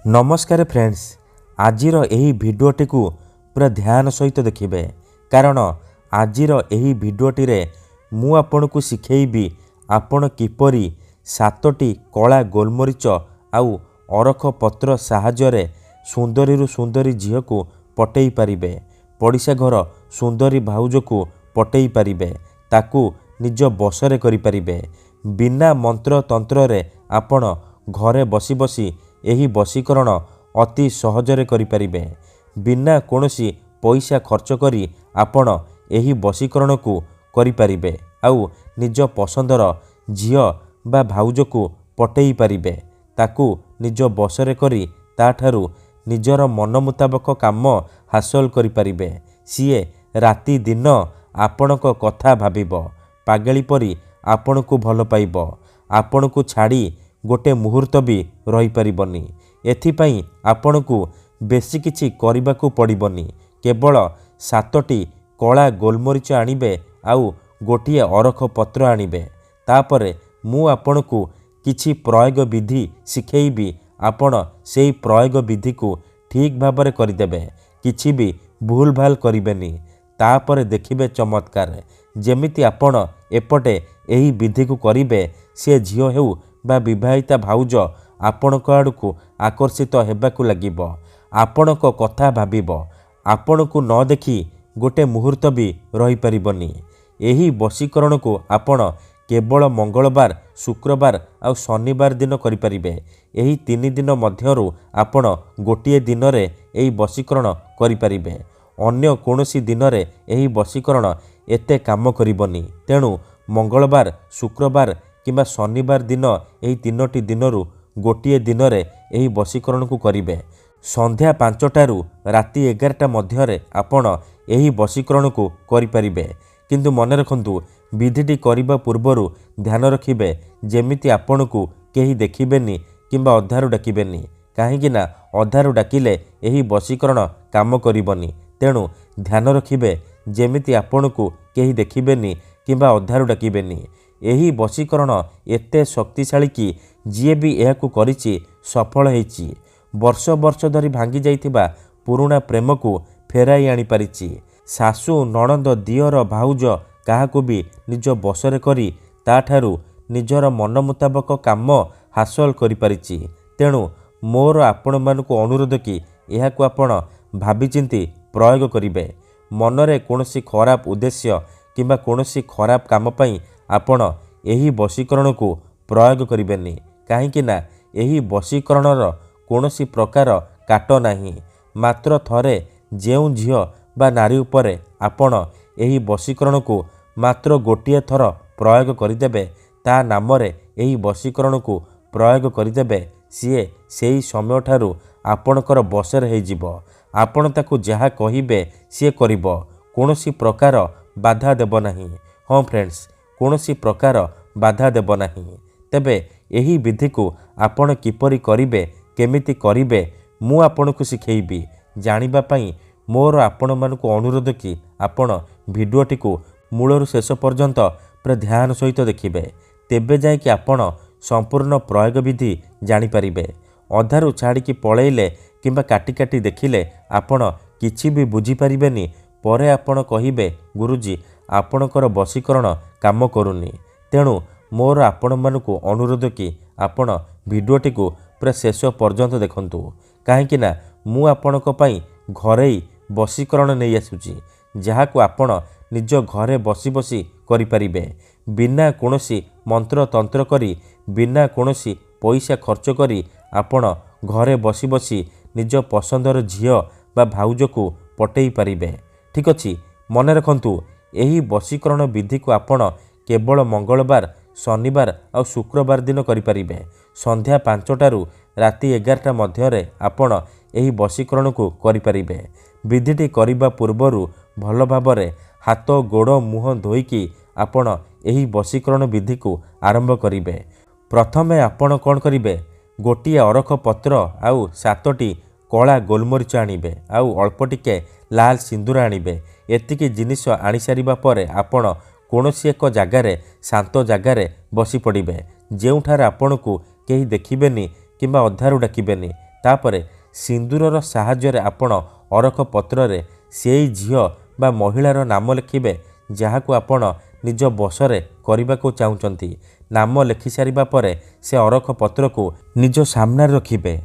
नमस्कार फ्रेंड्स, आजिर एही भिडियोटी को पूरा ध्यान सहित देखिए कारण आजिर एही भिडियोटी रे मु आपन को शिखेबी आपण किपरि 7टी कला गोलमरीच आउ अरख पत्र साहाय्य सुंदरी सुंदरी झील को पटई पारिबे, पड़िशा घर सुंदरी भाउज को पटई पारिबे, ताकू निज बसरे करि पारिबे। बिना मंत्र तंत्र रे आपण घरे बसी बसी एही बसीकरण अति सहजरे करि पारिबे। बिना कोनोसी पैसा खर्च करी आपण एही बसीकरण को करि पारिबे आउ निज पसंदर झियो बा भाउज को पटई पारिबे, ताकू निज बसरे करी ताठारु निजर मन मुताबक काम हासिल करि पारिबे। सीए राति दिन आपणक कथा भाबिबो, पागली परी आपण को भल पाइबो, आपण को छाड़ी गोटे मुहूर्त भी रही परिबनी। एथिपाई आपण को बेसी किछि करिबाकू पड़िबनी, केवल 7टी कला गोलमरीच आनिबे आउ गोटिए अरख पत्र आनिबे। तापरे मु आपण को किछि प्रयोग विधि शिखेइबी, आपण सेही प्रयोग विधि को ठीक भाबरे करिदेबे, किछि भी भूल भाल करिबेनी। तापरे देखिबे चमत्कार, जेमिति आपण एपटे एही विधि को करिबे, से झियो हेउ बा विवाहिता भाउज आपणक आड़कू आकर्षित हेबाकू लागिबो, आपणक कथा भाबिबो, आपण को न देखी गोटे मुहूर्त भी रही परिबनी। एही वशीकरण को आपण केवल मंगलवार, शुक्रवार आ शनिवार दिन करि परिबे। एही 3 दिन मध्यरु आपण गोटिए दिन रे एही वशीकरण करि परिबे। अन्य कोनोसी दिन रे एही वशीकरण एते काम करिबनी। तेणु मंगलवार, शुक्रवार किंबा शनिवार दिन एही 3टी दिनरु गोटिए दिन रे एही वशीकरण को करिबे। संध्या 5टारु राति 11टा मध्यरे आपण एही वशीकरण को करि परिबे। किंतु मन रखंतु, विधिटी करिबा पूर्वरु ध्यान रखिबे जेमिति आपण को केही देखिबेनी किंबा अधारु डाकिबेनी, काहेकि ना अधारु डाकिले एही वशीकरण काम करिबनी। तेणु ध्यान रखिबे जेमिति आपण को केही देखिबेनी किंबा अधारु डाकिबेनी। एही वशीकरण एते शक्तिशाली कि जीए भी एहाकू करिछि सफल हेछि। वर्ष वर्ष धरी भांगी जाइथिबा पुराणा प्रेम को फेराई आनी पारिछि। सासु, नणंद, दियर, भाउज काहाकू भी निज बसरे करी ताठारु निजर मन मुताबक काम हासिल करि पारिछि। तेणु मोर आपण मानकू अनुरोध कि एहाकू आपण भाबिचिंती प्रयोग करिबे। मनरे कोनोसी खराब उद्देश्य किंबा कोनोसी खराब काम पई आपण एही वशीकरण को प्रयोग करिबेनी, काहेकि ना एही वशीकरणर कोनोसी प्रकार काट नाही। मात्र थरे जेउ झियो बा नारी उपरे आपण एही वशीकरण को मात्र गोटिए थर प्रयोग करिदेबे, ता नामरे एही वशीकरण को प्रयोग करिदेबे, सीए सेही समय ठारू आपणकर बसरे हे जिवो। आपण ताकू जहा कहिबे सीए करिवो, कोनोसी प्रकार बाधा देबो नाही। हाँ फ्रेंड्स, कोनोसी प्रकार बाधा देबो नाही। तेबे एही विधि को आपण किपरि करिबे, केमिति करिबे, मु आपण को शिखेइबी। जानिबा पई मोर आपण मानकू अनुरोध कि आपण भिडियोटी को मूलरु शेष पर्यंत पूरा ध्यान सहित देखिबे, तेबे जाय कि आपण संपूर्ण प्रयोग विधि जानि पारिबे। अधारु छाड़ी कि पळेइले किंबा काटी काटी देखिले आपण किछि भी बुझी पारिबेनी। परे आपण कहिबे, गुरुजी आपणकर वशीकरण काम करूनी। तेणु मोर आपण मानकू अनुरोध कि आपण भिडियोटी को पूरा शेष पर्यंत देखंतु, काहेकि ना मु आपणक पई घरेई वशीकरण नहीं आसुची, जहाकू आपण निज घरे बसी बसी करि परिबे। बिना कोनोसी मंत्र तंत्र करी, बिना कोनोसी पैसा खर्च करी आपण घरे बसी बसी निज पसंदर झियो बा भाउज को पटई पारिबे। ठीक अछि, मन रखंतु, एही वशीकरण विधि को आपण केवल मंगलवार, शनिवार और शुक्रवार दिन करि परिबे। संध्या 5टारु राति 11टा मध्यरे आपण एही वशीकरण को करि परिबे। विधिटी करिबा पूर्वरु भल भाबरे हाथ गोड़ मुह धोईकी आपण एही वशीकरण विधि को आरंभ करिबे। प्रथमे आपण कोन करिबे, गोटिए अरख पत्र आउ 7टी कला गोलमरीच आनिबे आउ अल्प टिके लाल सिंदूर आनिबे। एतिकी जिनिष आनी सारिबा परे आपण कोनोसी एक जगार शांत जगार बसी पड़िबे, जेउठार आपण को केही देखिबेनी किंबा अधारु डाकिबेनी। तापरे सिंदूरर साहाय्य आपण अरख पत्ररे सेई झियो बा महिलार नाम लिखिबे जहाकू आपण निज बसरे करने को चाहूँगी। नाम लिखि सारिबा परे से अरख पत्र को निज सामने रखिबे।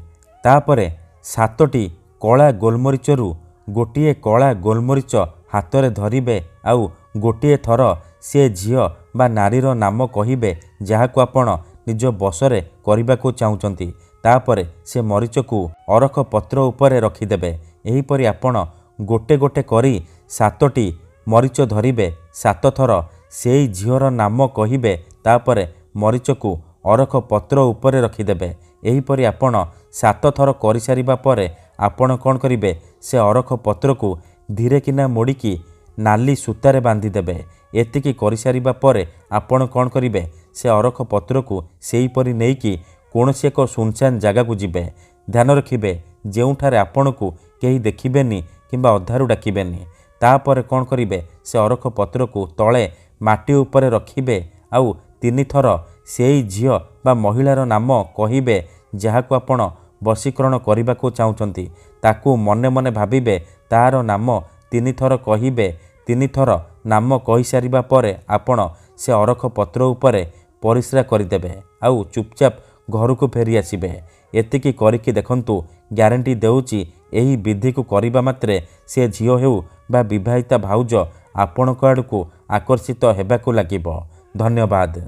तापरे 7टी कला गोलमरीचरू गोटे कला गोलमरीच हाथ में धरिबे आउ गोटे थर से झियो बा नारीर नाम कहिबे जहाकू आपण निज बसरे करने को चाहूँगी। तापरे से मरीच को अरख पत्र उपरे रखिदेबे। एहीपरि आपण गोटे गोटे करी 7टी मरीच धरिबे। 7 थर सेई झियोर नाम कहिबे। तापरे मरीच को अरख पत्र उपरे रखिदेबे। एहीपरि आपण 7 थर करि सारिबा परे आपण कौन करिबे से अरख पत्र को धीरे किना मोड़िकी नाली सूतारे बांधी देबे। एतिकी करि सारिबा परे आपण कौन करिबे से अरख पत्र को सेही परि नेइकी कौनसी एक सुनसान जगह को जिबे। ध्यान रखिबे जेउठारे आपण को केही देखिबेनी किंबा अधारू डाकिबेनी। तापर कौन करिबे से अरख पत्र को तले माटी उपरे रखिबे आउ 3 थर सेई झियो बा महिलार नाम कहिबे जहाकू आपण वशीकरण करने को चाहूँगी। ताकू मने मने भाविबे तार नाम 3 थर कहिबे। 3 थर नाम कहि सारिबा परे आपण से अरख पत्र उपरे परिस्रा करदेबे आउ चुपचाप घर को फेरी आसबे। एतिकी करिकी देखंतु ग्यारंटी देउची एही विधि को करिबा मात्रे से झियो हेउ बा विवाहिता भाउज आपणक आड़कू आकर्षित हेबाकू लागिबो। धन्यवाद।